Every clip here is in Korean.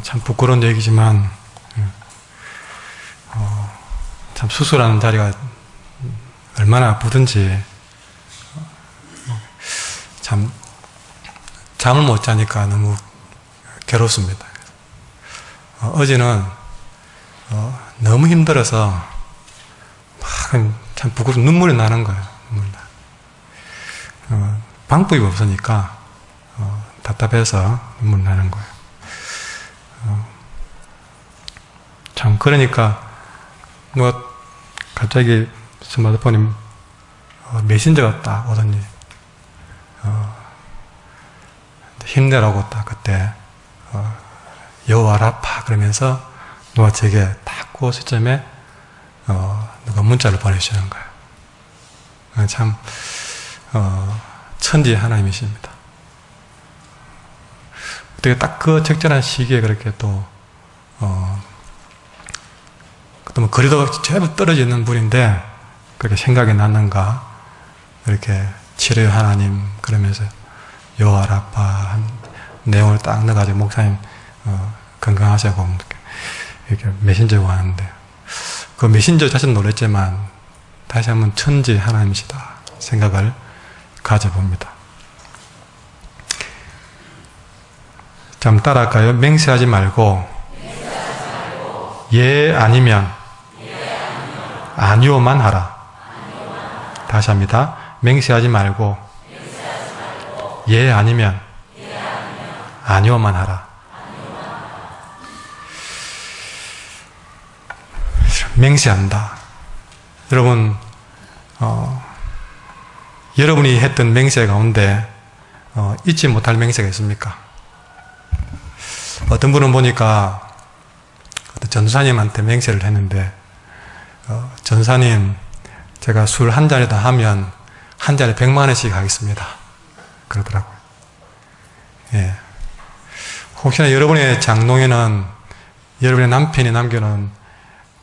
참 부끄러운 얘기지만 참 수술하는 자리가 얼마나 아프든지 참 잠을 못 자니까 너무 괴롭습니다. 어제는 너무 힘들어서 막 참 부끄러워 눈물이 나는 거예요. 눈물이 나. 방법이 없으니까 답답해서 눈물 나는 거예요. 참 그러니까 누가 갑자기 스마트폰이 메신저가 딱 오더니 힘내라고 딱 그때 여호와 라파 그러면서 누가 제게 딱 그 시점에 누가 문자를 보내주시는 거예요. 참 천지 하나님이십니다. 어떻게 딱 그 적절한 시기에 그렇게 또 뭐 거리도 제법 떨어져 있는 분인데 그렇게 생각이 났는가 이렇게 치료의 하나님 그러면서 여호와 라파 한 내용을 딱 넣어가지고 목사님 건강하시고 이렇게 메신저가 왔는데 그 메신저 자체는 놀랬지만 다시 한번 천지 하나님이시다 생각을 가져봅니다. 좀 따라할까요? 맹세하지 말고 예 아니면 아니오만 하라. 다시 합니다. 맹세하지 말고 예 아니면 아니오만 하라. 맹세한다. 여러분 여러분이 했던 맹세 가운데 잊지 못할 맹세가 있습니까? 어떤 분은 보니까 어떤 전사님한테 맹세를 했는데 전사님 제가 술 한 잔이다 하면 한 잔에 100만 원씩 하겠습니다. 그러더라고요. 예. 혹시나 여러분의 장롱에는 여러분의 남편이 남겨놓은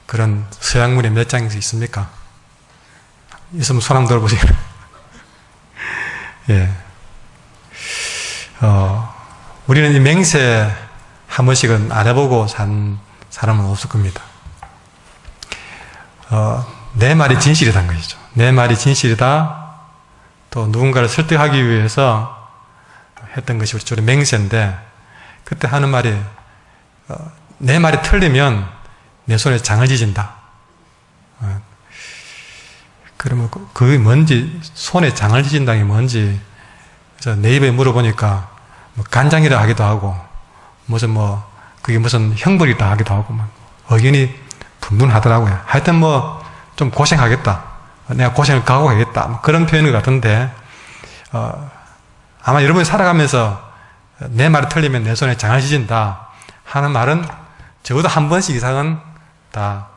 그런 서약문이 몇 장씩 있습니까? 있으면 손 한번 들어보세요. 예. 우리는 이 맹세 한 번씩은 안 해보고 산 사람은 없을 겁니다. 내 말이 진실이라는 것이죠. 내 말이 진실이다. 또 누군가를 설득하기 위해서 했던 것이 우리 주로 맹세인데 그때 하는 말이 내 말이 틀리면 내 손에 장을 지진다. 그러면 그게 뭔지 손에 장을 지진다는 게 뭔지 그래서 네이버에 물어보니까 뭐 간장이라 하기도 하고 무슨 그게 무슨 형벌이다 하기도 하고 막 의견이 분분하더라고요. 하여튼 좀 고생하겠다. 내가 고생을 각오하겠다. 뭐 그런 표현인 것 같은데 아마 여러분이 살아가면서 내 말이 틀리면 내 손에 장을 지진다 하는 말은 적어도 한 번씩 이상은 다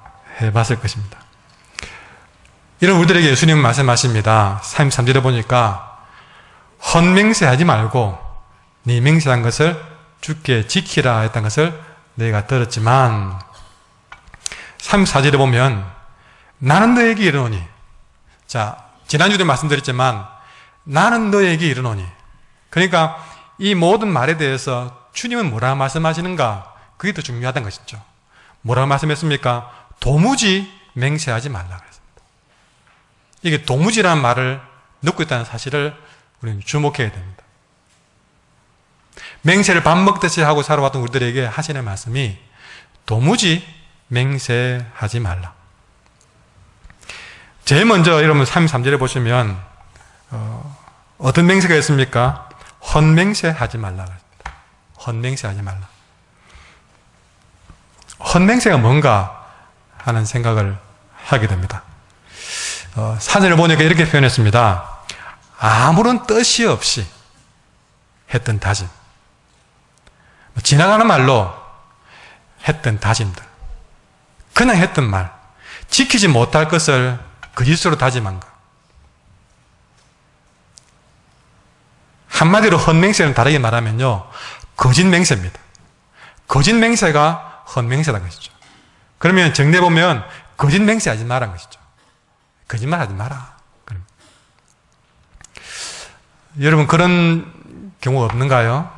해봤을 것입니다. 이런 우리들에게 예수님은 말씀하십니다. 33절에 보니까 헛맹세하지 말고 네 맹세한 것을 주께 지키라 했던 것을 너희가 들었지만 34절에 보면 나는 너에게 이르노니 자 지난주에도 말씀드렸지만 나는 너에게 이르노니 그러니까 이 모든 말에 대해서 주님은 뭐라고 말씀하시는가 그게 더 중요하다는 것이죠. 뭐라고 말씀했습니까? 도무지 맹세하지 말라 그랬습니다. 이게 도무지라는 말을 넣고 있다는 사실을 우리는 주목해야 됩니다. 맹세를 밥 먹듯이 하고 살아왔던 우리들에게 하시는 말씀이 도무지 맹세하지 말라. 제일 먼저 여러분 33절에 보시면 어떤 맹세가 있습니까? 헛맹세하지 말라 그랬습니다. 헛맹세하지 말라. 헛맹세가 뭔가 하는 생각을 하게 됩니다. 사전을 보니까 이렇게 표현했습니다. 아무런 뜻이 없이 했던 다짐. 지나가는 말로 했던 다짐들. 그냥 했던 말. 지키지 못할 것을 거짓으로 다짐한 것. 한마디로 헛맹세는 다르게 말하면요. 거짓맹세입니다. 거짓맹세가 헛맹세라는 것이죠. 그러면 정리해보면 거짓맹세하지 말라는 것이죠. 거짓말하지 마라. 여러분 그런 경우 없는가요?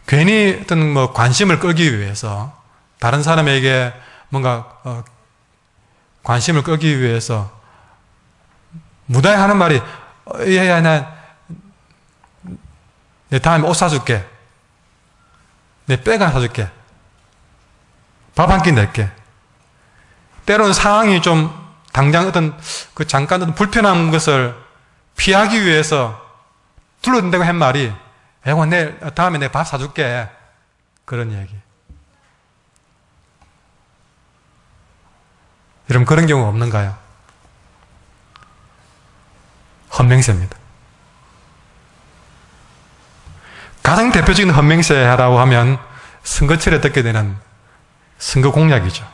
괜히 어떤 뭐 관심을 끌기 위해서, 다른 사람에게 뭔가 관심을 끌기 위해서 무단히 하는 말이 내 다음에 옷 사줄게, 내 백 하나 사줄게, 밥 한 끼 낼게. 때로는 상황이 좀 당장 어떤 그 잠깐 어떤 불편한 것을 피하기 위해서 둘러댄다고 한 말이 다음에 내가 밥 사줄게, 그런 얘기. 여러분, 그런 경우 없는가요? 헌맹세입니다. 가장 대표적인 헌맹세라고 하면 선거철에 듣게 되는 선거 공약이죠.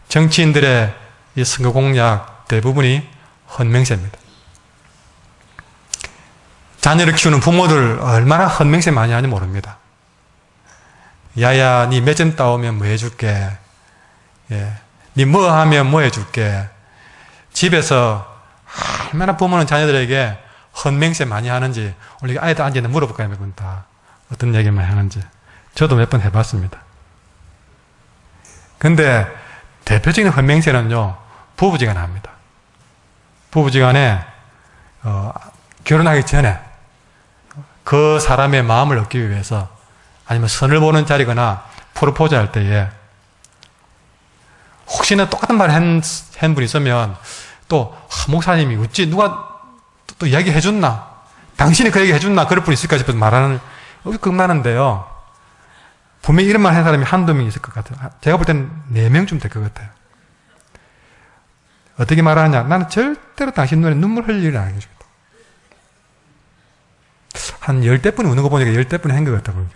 정치인들의 이 선거 공약 대부분이 헌맹세입니다. 자녀를 키우는 부모들 얼마나 헌맹세 많이 하는지 모릅니다. 야야, 니 몇 점 따오면 뭐 해줄게. 예. 니 뭐 하면 뭐 해줄게. 집에서 얼마나 부모는 자녀들에게 헌맹세 많이 하는지 우리 아이들 앉아있는 물어볼까요? 몇 번 다 어떤 얘기만 하는지. 저도 몇 번 해봤습니다. 근데 대표적인 헌맹세는요, 부부지간에 합니다. 부부지간에 결혼하기 전에 그 사람의 마음을 얻기 위해서, 아니면 선을 보는 자리거나 프로포즈 할 때에 혹시나 똑같은 말을 한 분이 있으면 또 목사님이 어찌 누가 또 이야기 해줬나, 당신이 그 얘기 해줬나, 그럴 분 있을까 싶어서 말하는, 끝나는데요, 분명히 이런 말 한 사람이 한두 명 있을 것 같아요. 제가 볼 때는 4명쯤 될 것 같아요. 어떻게 말하느냐, 나는 절대로 당신 눈에 눈물 흘릴 일을 안 해주겠다. 한 10대분이 우는 거 보니까 10대분이 한 것 같다고.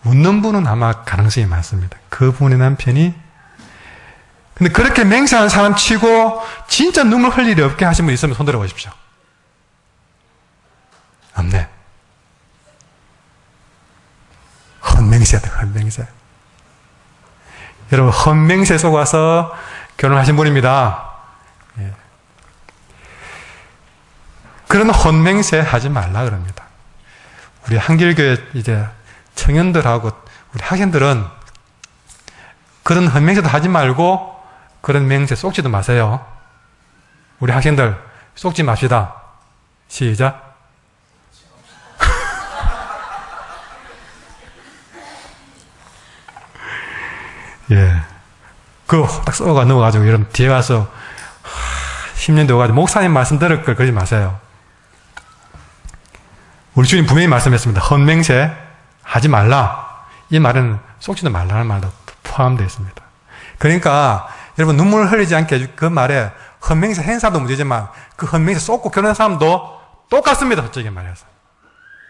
웃는 분은 아마 가능성이 많습니다. 그분의 남편이. 근데 그렇게 맹세하는 사람 치고 진짜 눈물 흘릴 일이 없게 하신 분 있으면 손 들어보십시오. 없네. 헌맹세다, 헌맹세. 여러분, 헌맹세 속아서 결혼하신 분입니다. 예. 그런 헌맹세 하지 말라 그럽니다. 우리 한길교회 이제 청년들하고 우리 학생들은 그런 헌맹세도 하지 말고 그런 맹세 쏙지도 마세요. 우리 학생들 쏙지 맙시다. 시작. 예. 그거 딱 쏘가 넣어가지고 여러분 뒤에 가서 10년 되어가지고 목사님 말씀 들을 걸 그러지 마세요. 우리 주님 분명히 말씀했습니다. 헌맹세 하지 말라. 이 말은 쏙지도 말라는 말도 포함되어 있습니다. 그러니까 여러분 눈물 흘리지 않게 해줄 그 말에 헌맹세 행사도 문제지만 그 헌맹세 쏟고 결혼한 사람도 똑같습니다. 솔직히 말해서.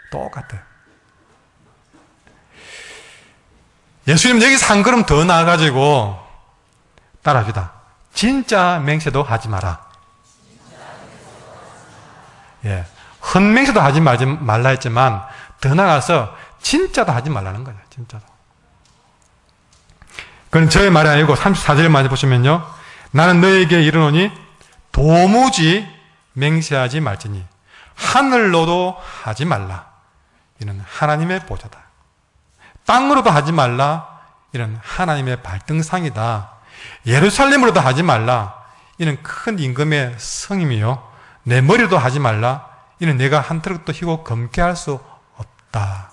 똑같아요. 예수님 여기서 한 걸음 더 나아가지고 따라합시다. 진짜 맹세도 하지 마라. 예. 헌맹세도 하지 말라 했지만 더 나가서 진짜도 하지 말라는 거예요. 진짜도. 그건 저의 말이 아니고 34절만 보시면요. 나는 너에게 이르노니 도무지 맹세하지 말지니 하늘로도 하지 말라. 이는 하나님의 보좌다. 땅으로도 하지 말라. 이는 하나님의 발등상이다. 예루살렘으로도 하지 말라. 이는 큰 임금의 성임이요. 내 머리로도 하지 말라. 이는 내가 한 트럭도 희고 검게 할 수 없다.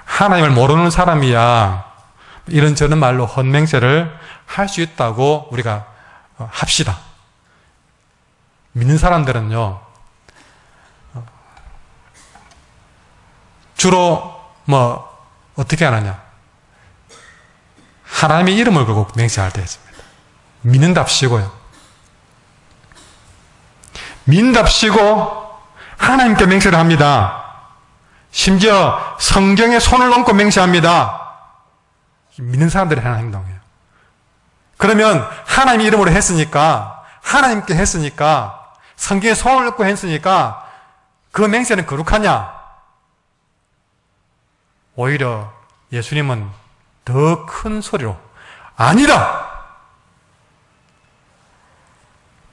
하나님을 모르는 사람이야 이런저런 말로 헌맹세를 할 수 있다고 우리가 합시다. 믿는 사람들은요, 주로 어떻게 하느냐, 하나님의 이름을 걸고 맹세할 때 했습니다. 믿는답시고요. 믿는답시고 하나님께 맹세를 합니다. 심지어 성경에 손을 얹고 맹세합니다. 믿는 사람들이 하는 행동이에요. 그러면 하나님 이름으로 했으니까, 하나님께 했으니까, 성경에 손을 얹고 했으니까 그 맹세는 거룩하냐? 오히려 예수님은 더 큰 소리로 아니다!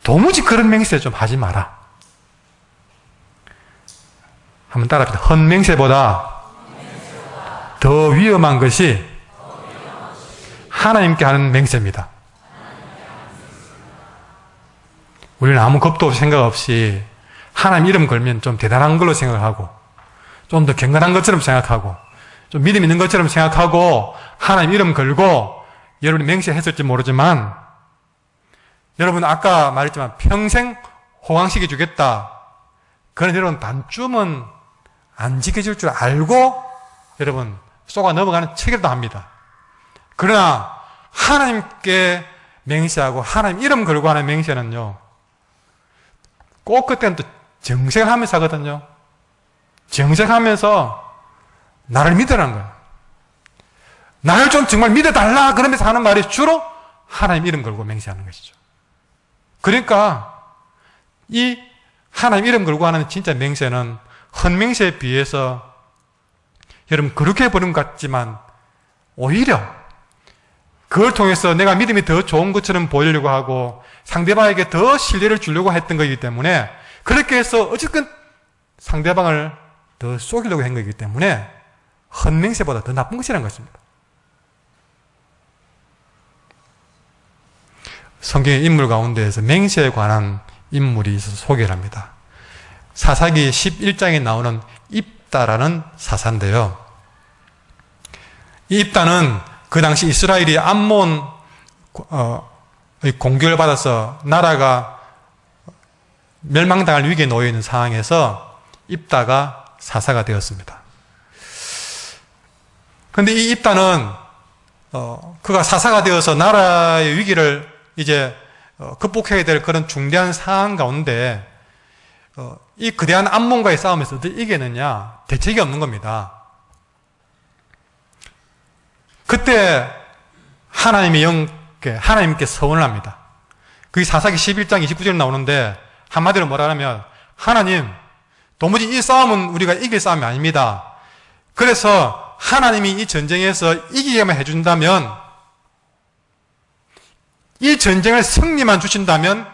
도무지 그런 맹세 좀 하지 마라. 한번 따라합시다. 헌맹세보다 더 위험한 것이 하나님께 하는 맹세입니다. 우리는 아무 겁도 없이 생각 없이 하나님 이름 걸면 좀 대단한 걸로 생각을 하고 좀 더 경건한 것처럼 생각하고 좀 믿음 있는 것처럼 생각하고 하나님 이름 걸고 여러분이 맹세했을지 모르지만 여러분 아까 말했지만 평생 호강시켜 주겠다. 그런 여러분 반쯤은 안 지켜줄 줄 알고 여러분 쏘가 넘어가는 체결도 합니다. 그러나 하나님께 맹세하고 하나님 이름 걸고 하는 맹세는요 꼭 그때는 또 정색을 하면서 하거든요. 정색하면서 나를 믿으라는 거예요. 나를 좀 정말 믿어달라 그러면서 하는 말이 주로 하나님 이름 걸고 맹세하는 것이죠. 그러니까 이 하나님 이름 걸고 하는 진짜 맹세는 헌맹세에 비해서 여러분 그렇게 보는 것 같지만 오히려 그걸 통해서 내가 믿음이 더 좋은 것처럼 보이려고 하고 상대방에게 더 신뢰를 주려고 했던 거기 때문에 그렇게 해서 어쨌든 상대방을 더 속이려고 한 거기 때문에 헌맹세보다 더 나쁜 것이라는 것입니다. 성경의 인물 가운데에서 맹세에 관한 인물이 있어서 소개를 합니다. 사사기 11장에 나오는 입다라는 사사인데요. 이 입다는 그 당시 이스라엘이 암몬 공격을 받아서 나라가 멸망당할 위기에 놓여 있는 상황에서 입다가 사사가 되었습니다. 그런데 이 입다는 그가 사사가 되어서 나라의 위기를 이제 극복해야 될 그런 중대한 상황 가운데 이 거대한 암몬과의 싸움에서 어떻게 이기느냐 대책이 없는 겁니다. 그때 하나님께 서원을 합니다. 그게 사사기 11장 29절에 나오는데 한마디로 뭐라 하면 하나님 도무지 이 싸움은 우리가 이길 싸움이 아닙니다. 그래서 하나님이 이 전쟁에서 이기게만 해준다면 이 전쟁을 승리만 주신다면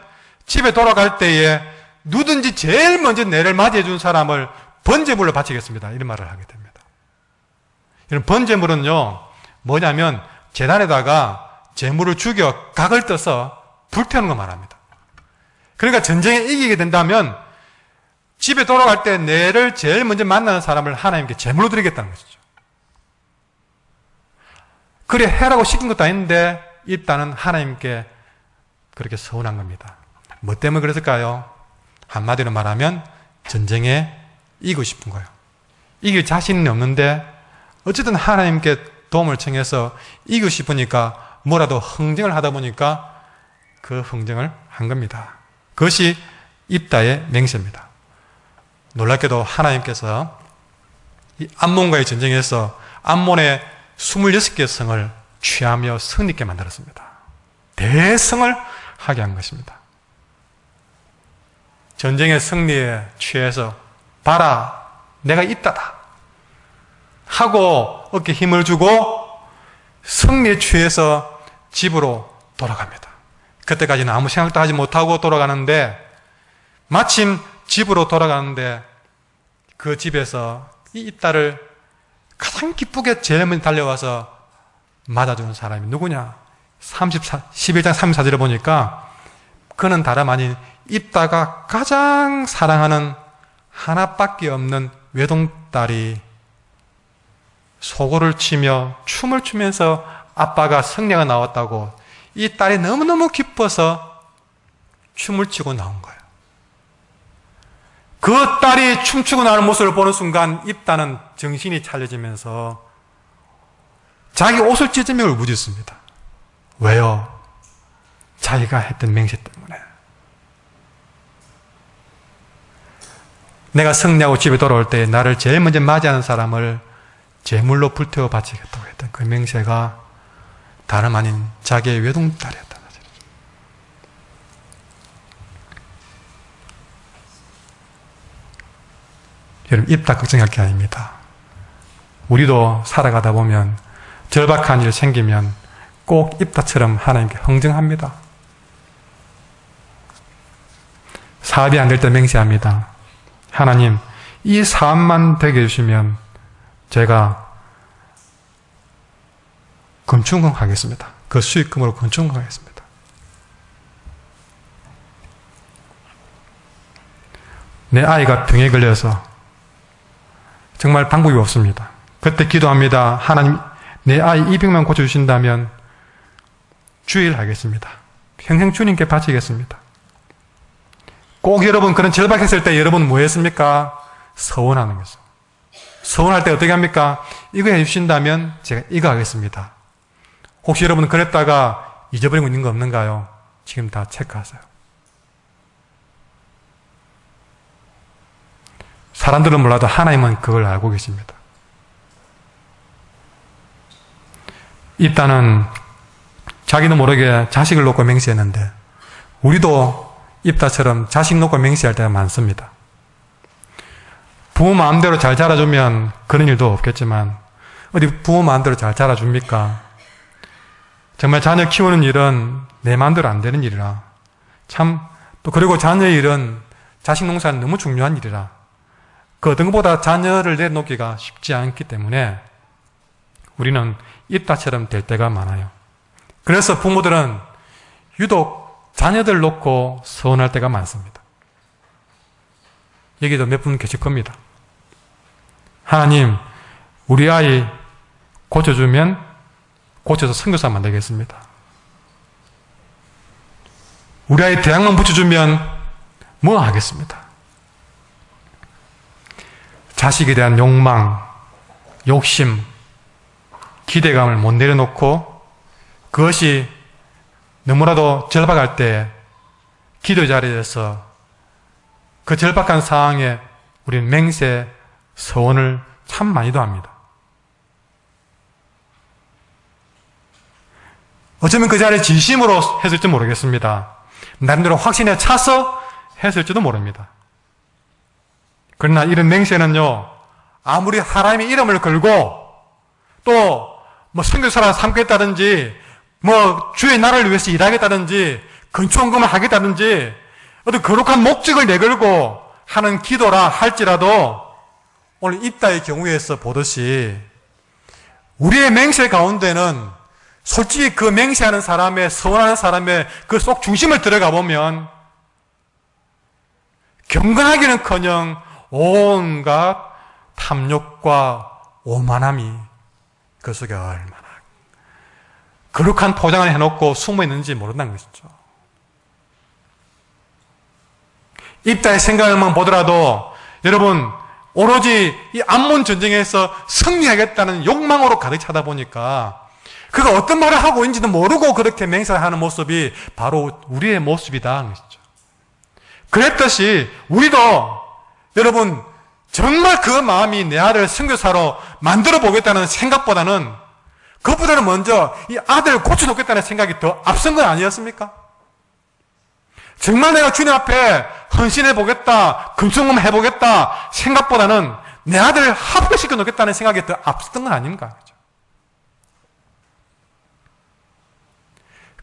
집에 돌아갈 때에 누든지 제일 먼저 내를 맞이해 준 사람을 번제물로 바치겠습니다. 이런 말을 하게 됩니다. 이런 번제물은요 뭐냐면 제단에다가 제물을 죽여 각을 떠서 불태우는 거 말합니다. 그러니까 전쟁에 이기게 된다면 집에 돌아갈 때 내를 제일 먼저 만나는 사람을 하나님께 제물로 드리겠다는 것이죠. 그래 해라고 시킨 것도 아닌데 입다는 하나님께 그렇게 서운한 겁니다. 뭐 때문에 그랬을까요? 한마디로 말하면 전쟁에 이기고 싶은 거예요. 이길 자신은 없는데 어쨌든 하나님께 도움을 청해서 이기고 싶으니까 뭐라도 흥정을 하다 보니까 그 흥정을 한 겁니다. 그것이 입다의 맹세입니다. 놀랍게도 하나님께서 이 암몬과의 전쟁에서 암몬의 26개의 성을 취하며 승리케 만들었습니다. 대성을 하게 한 것입니다. 전쟁의 승리에 취해서 봐라 내가 입다다 하고 어깨에 힘을 주고 승리에 취해서 집으로 돌아갑니다. 그때까지는 아무 생각도 하지 못하고 돌아가는데 마침 집으로 돌아가는데 그 집에서 이 입다를 가장 기쁘게 제일 먼저 달려와서 맞아주는 사람이 누구냐? 11장 34절에 보니까 그는 다름 아닌 입다가 가장 사랑하는 하나밖에 없는 외동딸이 소고를 치며 춤을 추면서 아빠가 승리가 나왔다고 이 딸이 너무너무 기뻐서 춤을 추고 나온 거예요. 그 딸이 춤추고 나오는 모습을 보는 순간 입다는 정신이 차려지면서 자기 옷을 찢으며 울부짖습니다. 왜요? 자기가 했던 맹세 때문에. 내가 승리하고 집에 돌아올 때 나를 제일 먼저 맞이하는 사람을 제물로 불태워 바치겠다고 했던 그 맹세가 다름 아닌 자기의 외동딸이었다. 여러분 입다 걱정할 게 아닙니다. 우리도 살아가다 보면 절박한 일 생기면 꼭 입다처럼 하나님께 흥정합니다. 사업이 안 될 때 맹세합니다. 하나님 이 사업만 되게 해주시면 제가 건축하겠습니다. 그 수익금으로 건축하겠습니다. 내 아이가 병에 걸려서 정말 방법이 없습니다. 그때 기도합니다. 하나님, 내 아이 200만 고쳐주신다면 주일 하겠습니다. 평생 주님께 바치겠습니다. 꼭 여러분 그런 절박했을 때 여러분 뭐 했습니까? 서원하는 거죠. 서원할 때 어떻게 합니까? 이거 해주신다면 제가 이거 하겠습니다. 혹시 여러분 그랬다가 잊어버린 거 있는 거 없는가요? 지금 다 체크하세요. 사람들은 몰라도 하나님은 그걸 알고 계십니다. 입다는 자기도 모르게 자식을 놓고 맹세했는데 우리도 입다처럼 자식 놓고 맹세할 때가 많습니다. 부모 마음대로 잘 자라주면 그런 일도 없겠지만 어디 부모 마음대로 잘 자라줍니까? 정말 자녀 키우는 일은 내 마음대로 안 되는 일이라 참 또 그리고 자녀의 일은 자식 농사는 너무 중요한 일이라 그 어떤 것보다 자녀를 내놓기가 쉽지 않기 때문에 우리는 입다처럼 될 때가 많아요. 그래서 부모들은 유독 자녀들 놓고 서운할 때가 많습니다. 여기도 몇 분 계실 겁니다. 하나님, 우리 아이 고쳐주면 고쳐서 선교사 만들겠습니다. 우리 아이 대학만 붙여주면 뭐 하겠습니다. 자식에 대한 욕망, 욕심, 기대감을 못 내려놓고 그것이 너무나도 절박할 때 기도 자리에서 그 절박한 상황에 우리는 맹세, 서원을 참 많이도 합니다. 어쩌면 그 자리에 진심으로 했을지 모르겠습니다. 나름대로 확신에 차서 했을지도 모릅니다. 그러나 이런 맹세는요, 아무리 하나님의 이름을 걸고 또 뭐 선교사를 삼겠다든지 뭐 주의 나라를 위해서 일하겠다든지 건축원금을 하겠다든지 어떤 거룩한 목적을 내걸고 하는 기도라 할지라도 오늘 입다의 경우에서 보듯이 우리의 맹세 가운데는 솔직히 그 맹세하는 사람의 서원하는 사람의 그 속 중심을 들어가 보면 경건하기는커녕 온갖 탐욕과 오만함이 그 속에 얼마나 거룩한 포장을 해놓고 숨어 있는지 모른다는 것이죠. 입다의 생각만 보더라도 여러분 오로지 이 암몬 전쟁에서 승리하겠다는 욕망으로 가득 차다 보니까 그가 어떤 말을 하고 있는지도 모르고 그렇게 맹세하는 모습이 바로 우리의 모습이다 하는 것이죠. 그랬듯이 우리도 여러분 정말 그 마음이 내 아들 선교사로 만들어 보겠다는 생각보다는 그것보다는 먼저 이 아들을 고쳐놓겠다는 생각이 더 앞선 건 아니었습니까? 정말 내가 주님 앞에 헌신해 보겠다, 금송금 해보겠다 생각보다는 내 아들을 합격시켜 놓겠다는 생각이 더 앞섰던 건 아닌가?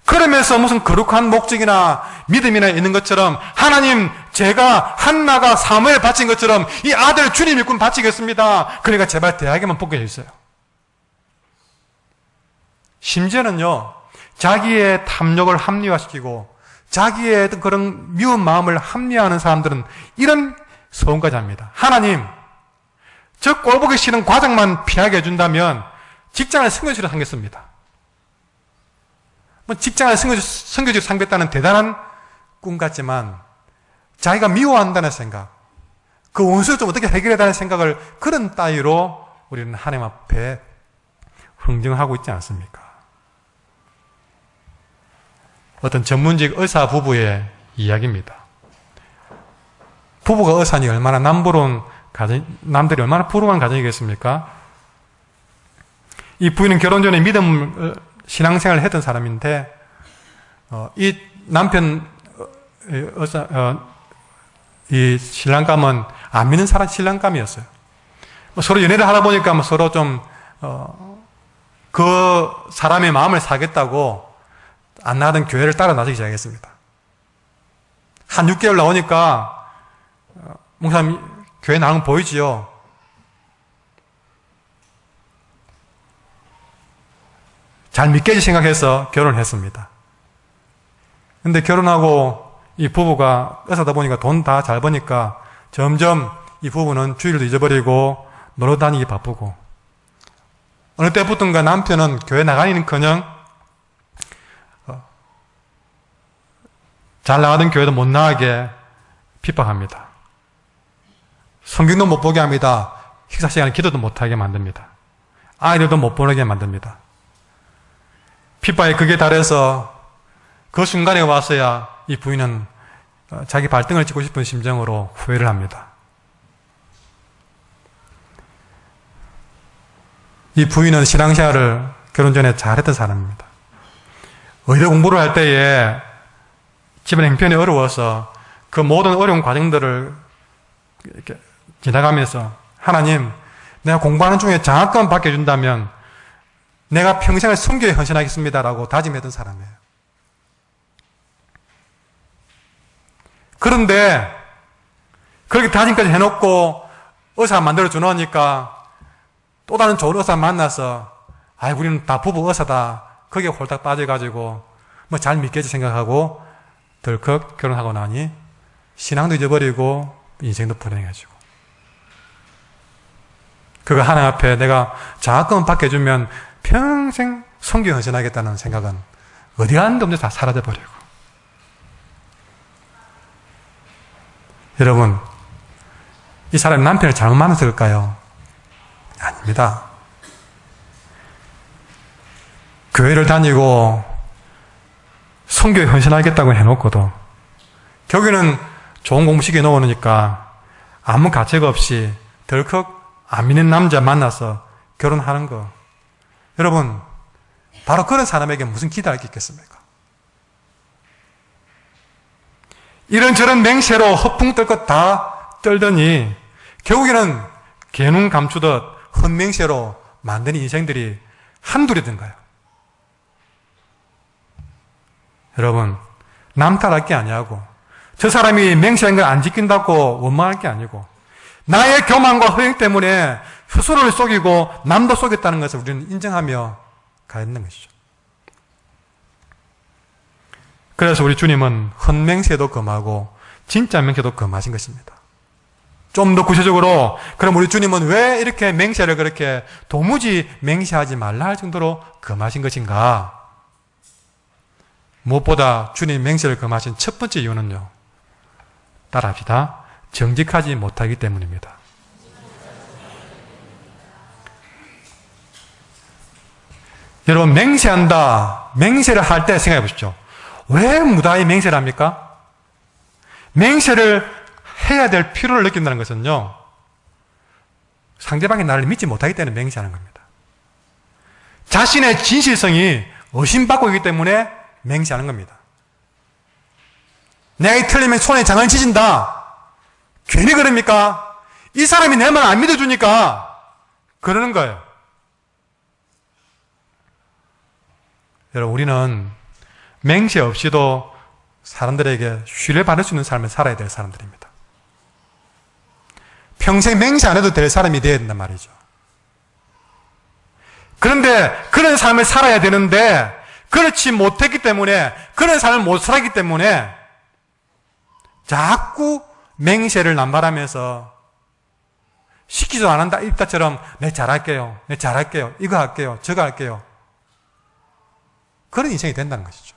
그러면서 무슨 거룩한 목적이나 믿음이나 있는 것처럼 하나님 제가 한나가 사무엘 바친 것처럼 이 아들 주님 일꾼 바치겠습니다. 그러니까 제발 대학에만 붙게 해주세요. 심지어는요 자기의 탐욕을 합리화시키고 자기의 그런 미운 마음을 합리화하는 사람들은 이런 소원까지 합니다. 하나님 저 꼴보기 싫은 과정만 피하게 해준다면 직장을 선교지로 삼겠습니다. 뭐 직장을 선교지로 삼겠다는 대단한 꿈 같지만 자기가 미워한다는 생각, 그 원수를 좀 어떻게 해결해야 하는 생각을 그런 따위로 우리는 하나님 앞에 흥정하고 있지 않습니까? 어떤 전문직 의사 부부의 이야기입니다. 부부가 의사니 얼마나 남부러운 가정, 남들이 얼마나 부러운 가정이겠습니까? 이 부인은 결혼 전에 믿음 신앙생활을 했던 사람인데 이 남편 이 신랑감은 안 믿는 사람 신랑감이었어요. 서로 연애를 하다 보니까 서로 좀 그 사람의 마음을 사겠다고 안 나가던 교회를 따라 나서기 시작했습니다. 한 6개월 나오니까 목사님 교회 나온 거 보이지요? 잘 믿겠지 생각해서 결혼을 했습니다. 근데 결혼하고 이 부부가 의사다 보니까 돈 다 잘 버니까 점점 이 부부는 주일도 잊어버리고 놀러 다니기 바쁘고, 어느 때부턴가 남편은 교회 나가기는커녕 잘 나가던 교회도 못 나가게 핍박합니다. 성경도 못 보게 합니다. 식사 시간에 기도도 못하게 만듭니다. 아이들도 못 보게 만듭니다. 핍박에 극에 달해서 그 순간에 와서야 이 부인은 자기 발등을 찍고 싶은 심정으로 후회를 합니다. 이 부인은 신앙생활을 결혼 전에 잘했던 사람입니다. 의대 공부를 할 때에 집안 형편이 어려워서 그 모든 어려운 과정들을 이렇게 지나가면서, 하나님, 내가 공부하는 중에 장학금 받게 해준다면 내가 평생을 선교에 헌신하겠습니다라고 다짐했던 사람이에요. 그런데 그렇게 다짐까지 해놓고 의사 만들어 주놓으니까 또 다른 좋은 의사 만나서, 우리는 다 부부 의사다, 거기에 홀딱 빠져가지고 뭐 잘 믿겠지 생각하고 덜컥 결혼하고 나니 신앙도 잊어버리고 인생도 불행해지고, 그거 하나 앞에 내가 장학금 받게 해주면 평생 선교 헌신하겠다는 생각은 어디 가는데 없는데 다 사라져버리고. 여러분, 이 사람이 남편을 잘못 만났을까요? 아닙니다. 교회를 다니고 선교에 헌신하겠다고 해놓고도 결국에는 좋은 공부 시켜놓으니까 아무 가책 없이 덜컥 안 믿는 남자 만나서 결혼하는 거, 여러분, 바로 그런 사람에게 무슨 기대할 게 있겠습니까? 이런저런 맹세로 허풍 떨 것 다 떨더니 결국에는 개눈 감추듯 헛맹세로 만드는 인생들이 한둘이든가요. 여러분, 남 탓할 게 아니하고, 저 사람이 맹세한 걸 안 지킨다고 원망할 게 아니고, 나의 교만과 허영 때문에 스스로를 속이고 남도 속였다는 것을 우리는 인정하며 가야 되는 것이죠. 그래서 우리 주님은 헛맹세도 금하고 진짜 맹세도 금하신 것입니다. 좀 더 구체적으로, 그럼 우리 주님은 왜 이렇게 맹세를 그렇게 도무지 맹세하지 말라 할 정도로 금하신 것인가? 무엇보다 주님 맹세를 금하신 첫 번째 이유는요, 따라합시다. 정직하지 못하기 때문입니다. 여러분, 맹세한다, 맹세를 할 때 생각해 보십시오. 왜 무다히 맹세를 합니까? 맹세를 해야 될 필요를 느낀다는 것은요, 상대방이 나를 믿지 못하기 때문에 맹세하는 겁니다. 자신의 진실성이 의심받고 있기 때문에 맹세하는 겁니다. 내가 이 틀리면 손에 장을 치진다. 괜히 그럽니까? 이 사람이 내 말 안 믿어주니까 그러는 거예요. 여러분, 우리는 맹세 없이도 사람들에게 신뢰받을 수 있는 삶을 살아야 될 사람들입니다. 평생 맹세 안 해도 될 사람이 되어야 된단 말이죠. 그런데 그런 삶을 살아야 되는데 그렇지 못했기 때문에, 그런 삶을 못 살았기 때문에 자꾸 맹세를 남발하면서 시키지도 않는다 입다처럼 내 잘할게요, 내 잘할게요, 이거 할게요, 저거 할게요, 그런 인생이 된다는 것이죠.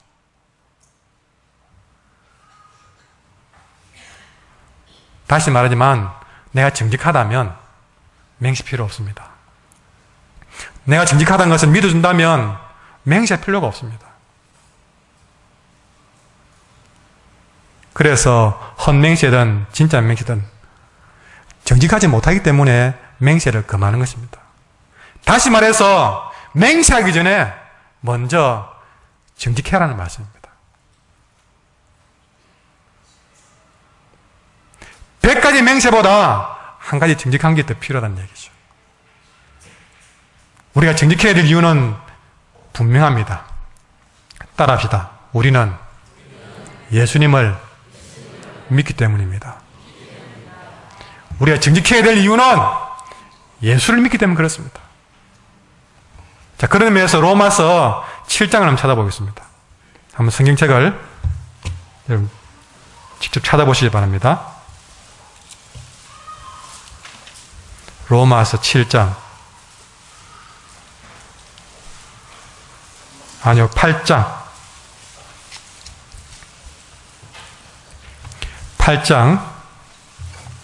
다시 말하지만 내가 정직하다면 맹세 필요 없습니다. 내가 정직하다는 것을 믿어준다면 맹세할 필요가 없습니다. 그래서 헛맹세든 진짜 맹세든 정직하지 못하기 때문에 맹세를 금하는 것입니다. 다시 말해서 맹세하기 전에 먼저 정직해라는 말씀입니다. 100가지 맹세보다 한 가지 정직한 게 더 필요하다는 얘기죠. 우리가 정직해야 될 이유는 분명합니다. 따라합시다. 우리는 예수님을 믿기 때문입니다. 우리가 정직해야 될 이유는 예수를 믿기 때문에 그렇습니다. 자, 그런 의미에서 로마서 7장을 한번 찾아보겠습니다. 한번 성경책을 여러분 직접 찾아보시기 바랍니다. 로마서 7장. 아니요, 8장. 8장.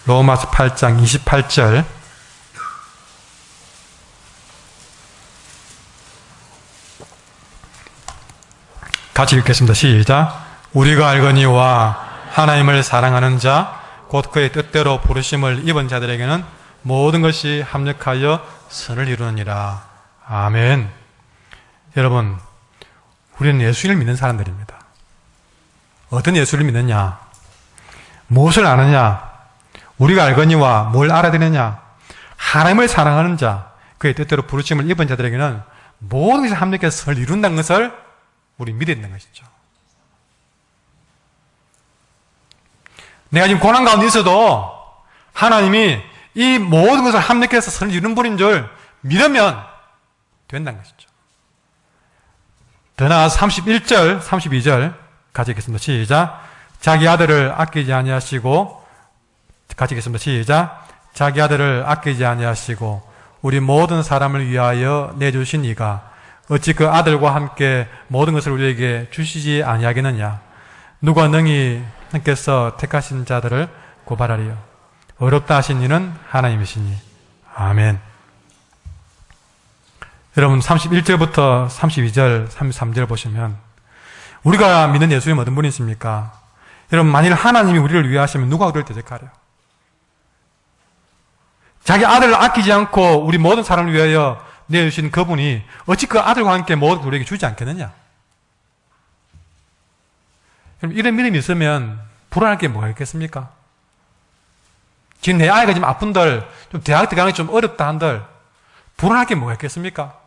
로마서 8장 28절. 같이 읽겠습니다. 시작. 우리가 알거니와 하나님을 사랑하는 자, 곧 그의 뜻대로 부르심을 입은 자들에게는 모든 것이 합력하여 선을 이루느니라. 아멘. 여러분, 우리는 예수를 믿는 사람들입니다. 어떤 예수를 믿느냐? 무엇을 아느냐? 우리가 알거니와 뭘 알아야 되느냐? 하나님을 사랑하는 자, 그의 뜻대로 부르심을 입은 자들에게는 모든 것이 합력해서 선을 이룬다는 것을 우리 믿어야 되는 것이죠. 내가 지금 고난 가운데 있어도 하나님이 이 모든 것을 합력해서 선을 이루는 분인 줄 믿으면 된다는 것이죠. 더 나아가서 31절, 32절 같이 읽겠습니다. 시작. 자기 아들을 아끼지 아니하시고, 같이 읽겠습니다. 시작. 자기 아들을 아끼지 아니하시고 우리 모든 사람을 위하여 내주신 이가 어찌 그 아들과 함께 모든 것을 우리에게 주시지 아니하겠느냐. 누가 능히 하나님께서 택하신 자들을 고발하리요. 어렵다 하신 이는 하나님이시니. 아멘. 여러분 31절부터 32절, 33절 보시면 우리가 믿는 예수님 어떤 분이십니까? 여러분 만일 하나님이 우리를 위하시면 누가 우리를 대적하려? 자기 아들을 아끼지 않고 우리 모든 사람을 위하여 내주신 그분이 어찌 그 아들과 함께 모든 우리에게 주지 않겠느냐? 이런 믿음이 있으면 불안할 게 뭐가 있겠습니까? 지금 내 아이가 지금 아픈들, 좀 대학 들어가는 게 좀 어렵다 한들 불안할 게 뭐가 있겠습니까?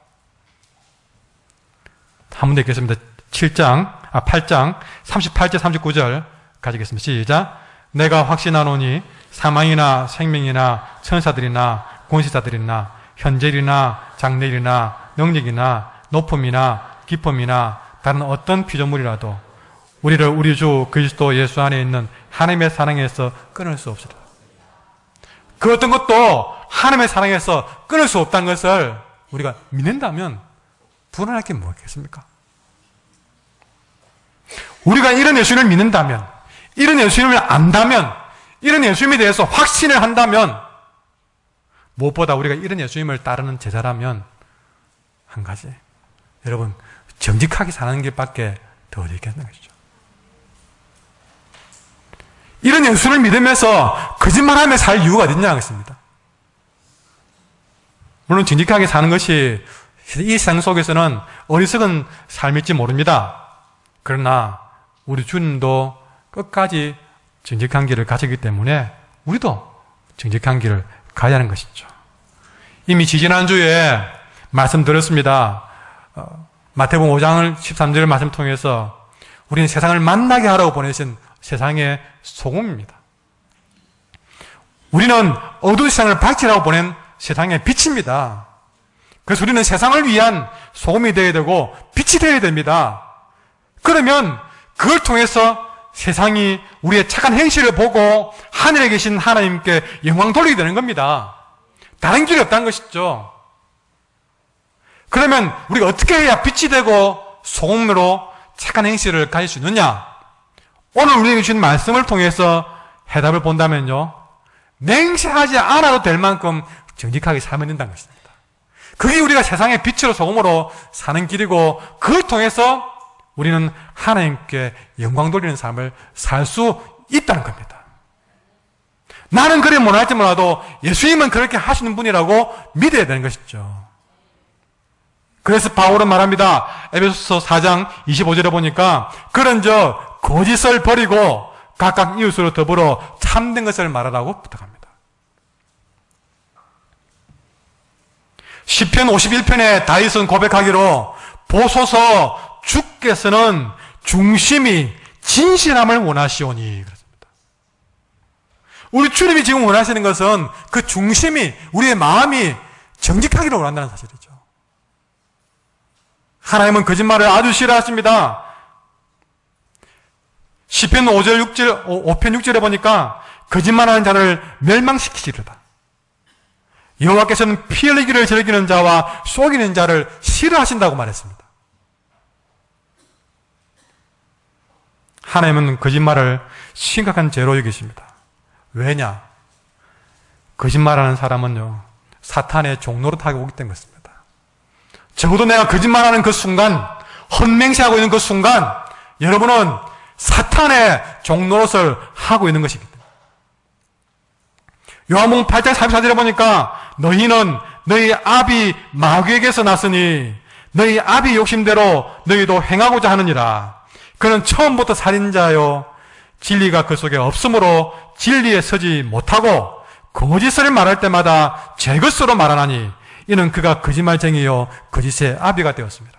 한 번 더 읽겠습니다. 8장 38절 39절 가지겠습니다. 시작. 내가 확신하노니 사망이나 생명이나 천사들이나 권세자들이나 현재일이나 장래일이나 능력이나 높음이나 깊음이나 다른 어떤 피조물이라도 우리를 우리 주 그리스도 예수 안에 있는 하나님의 사랑에서 끊을 수 없으리라. 그 어떤 것도 하나님의 사랑에서 끊을 수 없다는 것을 우리가 믿는다면 불안할 게 뭐겠습니까? 우리가 이런 예수님을 믿는다면, 이런 예수님을 안다면, 이런 예수님에 대해서 확신을 한다면, 무엇보다 우리가 이런 예수님을 따르는 제자라면 한 가지, 여러분 정직하게 사는 길밖에 더 어디 있겠는 것이죠. 이런 예수를 믿으면서 거짓말하며 살 이유가 어딨냐 하겠습니다. 물론 정직하게 사는 것이 이 세상 속에서는 어리석은 삶일지 모릅니다. 그러나 우리 주님도 끝까지 정직한 길을 가지기 때문에 우리도 정직한 길을 가야 하는 것이죠. 이미 지지난주에 말씀드렸습니다. 마태복음 5장 13절 말씀 통해서 우리는 세상을 만나게 하라고 보내신 세상의 소금입니다. 우리는 어두운 세상을 밝히라고 보낸 세상의 빛입니다. 그래서 우리는 세상을 위한 소금이 되어야 되고 빛이 되어야 됩니다. 그러면 그걸 통해서 세상이 우리의 착한 행실을 보고 하늘에 계신 하나님께 영광 돌리게 되는 겁니다. 다른 길이 없다는 것이죠. 그러면 우리가 어떻게 해야 빛이 되고 소금으로 착한 행실을 가질 수 있느냐? 오늘 우리에게 주신 말씀을 통해서 해답을 본다면요, 맹세하지 않아도 될 만큼 정직하게 살면 된다는 것입니다. 그게 우리가 세상의 빛으로 소금으로 사는 길이고, 그걸 통해서 우리는 하나님께 영광 돌리는 삶을 살 수 있다는 겁니다. 나는 그래 못할지 몰라도 예수님은 그렇게 하시는 분이라고 믿어야 되는 것이죠. 그래서 바울은 말합니다. 에베소서 4장 25절에 보니까 그런저 거짓을 버리고 각각 이웃으로 더불어 참된 것을 말하라고 부탁합니다. 시편 51편에 다윗은 고백하기로 보소서 주께서는 중심이 진실함을 원하시오니 그렇습니다. 우리 주님이 지금 원하시는 것은 그 중심이, 우리의 마음이 정직하기를 원한다는 사실이죠. 하나님은 거짓말을 아주 싫어하십니다. 시편 5편 6절에 보니까 거짓말하는 자를 멸망시키시리로다. 여호와께서는 피 흘리기를 즐기는 자와 속이는 자를 싫어하신다고 말했습니다. 하나님은 거짓말을 심각한 죄로 여기십니다. 왜냐? 거짓말하는 사람은요, 사탄의 종로로 타고 오기 때문에 그렇습니다. 적어도 내가 거짓말하는 그 순간, 헛맹세하고 있는 그 순간, 여러분은 사탄의 종노릇을 하고 있는 것이기 때문에. 요한복음 8장 34절에 보니까 너희는 너희 아비 마귀에게서 났으니 너희 아비 욕심대로 너희도 행하고자 하느니라. 그는 처음부터 살인자요 진리가 그 속에 없으므로 진리에 서지 못하고 거짓을 말할 때마다 제 것으로 말하나니 이는 그가 거짓말쟁이요 거짓의 아비가 되었습니다.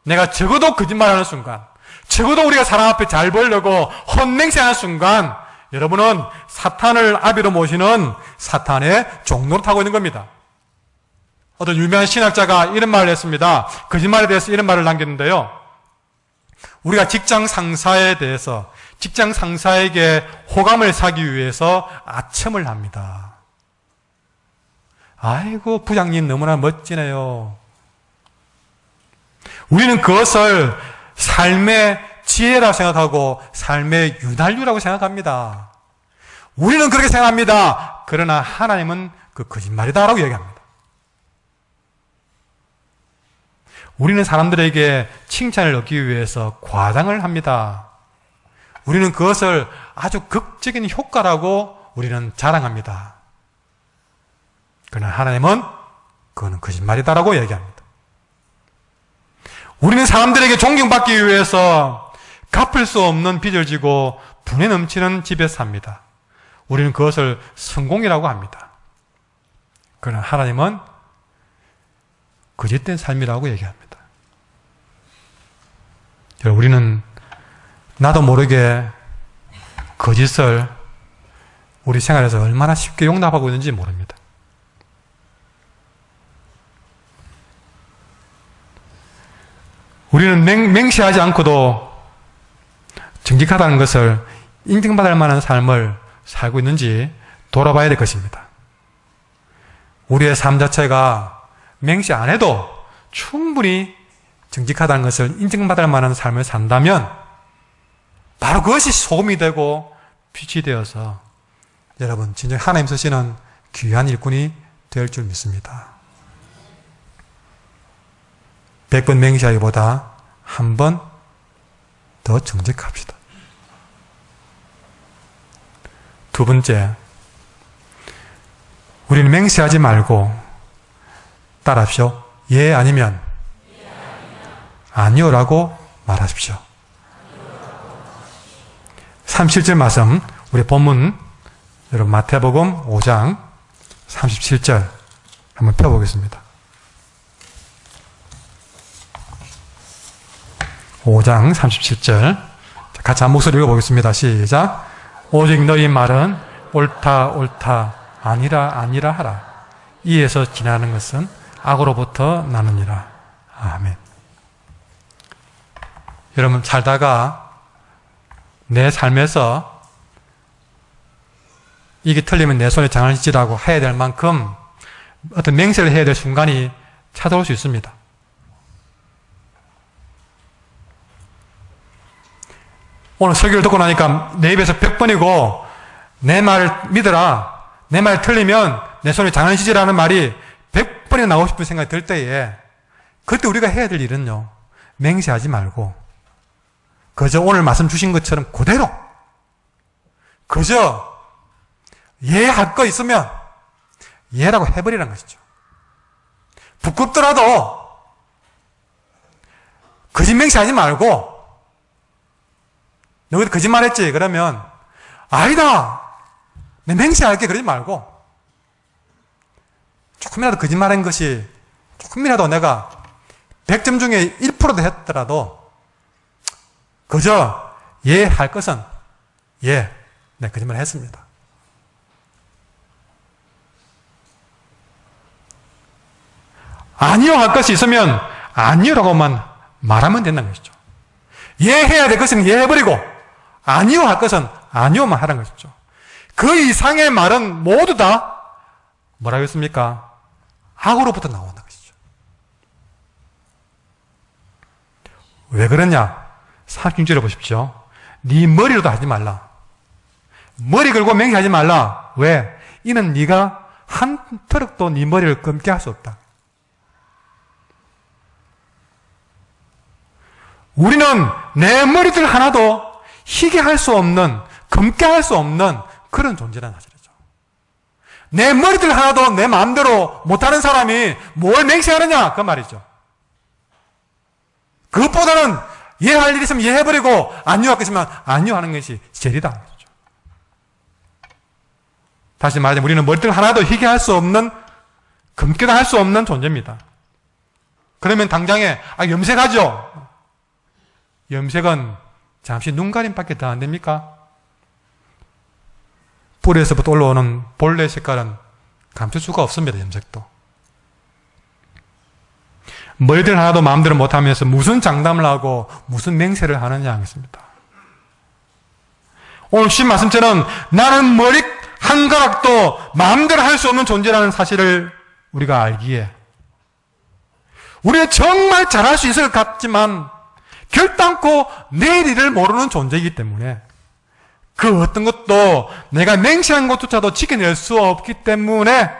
내가 적어도 거짓말하는 순간, 적어도 우리가 사람 앞에 잘 보이려고 헛맹세하는 순간 여러분은 사탄을 아비로 모시는 사탄의 종로로 타고 있는 겁니다. 어떤 유명한 신학자가 이런 말을 했습니다. 거짓말에 대해서 이런 말을 남겼는데요. 우리가 직장 상사에 대해서 직장 상사에게 호감을 사기 위해서 아첨을 합니다. 아이고 부장님 너무나 멋지네요. 우리는 그것을 삶의 지혜라고 생각하고 삶의 유난류라고 생각합니다. 우리는 그렇게 생각합니다. 그러나 하나님은 그 거짓말이다라고 얘기합니다. 우리는 사람들에게 칭찬을 얻기 위해서 과장을 합니다. 우리는 그것을 아주 극적인 효과라고 우리는 자랑합니다. 그러나 하나님은 그거는 거짓말이다라고 얘기합니다. 우리는 사람들에게 존경받기 위해서 갚을 수 없는 빚을 지고 분에 넘치는 집에 삽니다. 우리는 그것을 성공이라고 합니다. 그러나 하나님은 거짓된 삶이라고 얘기합니다. 우리는 나도 모르게 거짓을 우리 생활에서 얼마나 쉽게 용납하고 있는지 모릅니다. 우리는 맹세하지 않고도 정직하다는 것을 인정받을 만한 삶을 살고 있는지 돌아봐야 될 것입니다. 우리의 삶 자체가 맹세 안 해도 충분히 정직하다는 것을 인정받을 만한 삶을 산다면 바로 그것이 소금이 되고 빛이 되어서 여러분 진정 하나님 쓰시는 귀한 일꾼이 될 줄 믿습니다. 100번 맹세하기보다 한 번 더 정직합시다. 두 번째, 우리는 맹세하지 말고 따라합시오. 예 아니면 아니요라고 말하십시오. 37절 말씀, 우리 본문 여러분 마태복음 5장 37절 한번 펴보겠습니다. 5장 37절 같이 한 목소리 읽어보겠습니다. 시작. 오직 너희 말은 옳다 옳다 아니라 아니라 하라. 이에서 지나는 것은 악으로부터 나느니라. 아멘. 여러분 살다가 내 삶에서 이게 틀리면 내 손에 장을 지라고 해야 될 만큼 어떤 맹세를 해야 될 순간이 찾아올 수 있습니다. 오늘 설교를 듣고 나니까 내 입에서 100번이고 내 말을 믿어라, 내 말 틀리면 내 손에 장을 지지라는 말이 100번이나 나오고 싶은 생각이 들 때에 그때 우리가 해야 될 일은요, 맹세하지 말고 그저 오늘 말씀 주신 것처럼 그대로 그저 예할 거 있으면 예라고 해버리라는 것이죠. 부끄럽더라도 거짓 맹세하지 말고, 너희도 거짓말했지? 그러면 아니다, 내 맹세할게 그러지 말고, 조금이라도 거짓말한 것이 조금이라도 내가 100점 중에 1%도 했더라도 그저 예 할 것은 예, 네, 거짓말을 했습니다. 아니요 할 것이 있으면 아니요라고만 말하면 된다는 것이죠. 예해야 될 것은 예해버리고 아니요 할 것은 아니요만 하라는 것이죠. 그 이상의 말은 모두 다 뭐라고 했습니까? 악으로부터 나온다는 것이죠. 왜 그러냐? 36절에 보십시오. 네 머리로도 하지 말라. 머리 걸고 맹세하지 말라. 왜? 이는 네가 한 터럭도 네 머리를 검게 할 수 없다. 우리는 내 머리들 하나도 희게 할 수 없는, 검게 할 수 없는 그런 존재라는 사실이죠. 내 머리들 하나도 내 마음대로 못하는 사람이 뭘 맹세하느냐 그 말이죠. 그것보다는 예할 일 있으면 예해버리고 아니요 할 것 있으면 아니요 하는 것이 제리다. 다시 말하자면 우리는 머리들 하나도 희게 할 수 없는, 검게도 할 수 없는 존재입니다. 그러면 당장에 염색하죠. 염색은 잠시 눈가림밖에 더 안 됩니까? 뿌리에서부터 올라오는 본래 색깔은 감출 수가 없습니다. 염색도. 머리들 하나도 마음대로 못하면서 무슨 장담을 하고 무슨 맹세를 하느냐 하겠습니다. 오늘 주신 말씀처럼 나는 머리 한 가락도 마음대로 할 수 없는 존재라는 사실을 우리가 알기에 우리가 정말 잘할 수 있을 것 같지만 결단코 내일 일을 모르는 존재이기 때문에 그 어떤 것도 내가 맹세한 것조차도 지켜낼 수 없기 때문에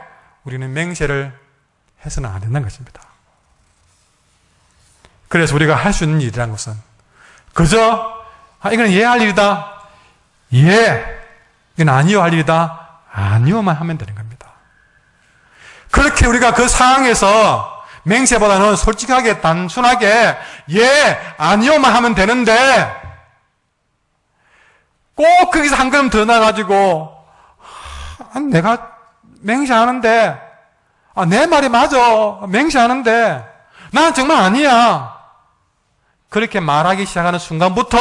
우리는 맹세를 해서는 안 된다는 것입니다. 그래서 우리가 할 수 있는 일이라는 것은 그저 이건 예할 일이다. 예. 이건 아니요 할 일이다. 아니요만 하면 되는 겁니다. 그렇게 우리가 그 상황에서 맹세보다는 솔직하게 단순하게 예, 아니요만 하면 되는데 꼭 거기서 한 걸음 더 나가지고 내가 맹세하는데 내 말이 맞아. 맹세하는데 나는 정말 아니야. 그렇게 말하기 시작하는 순간부터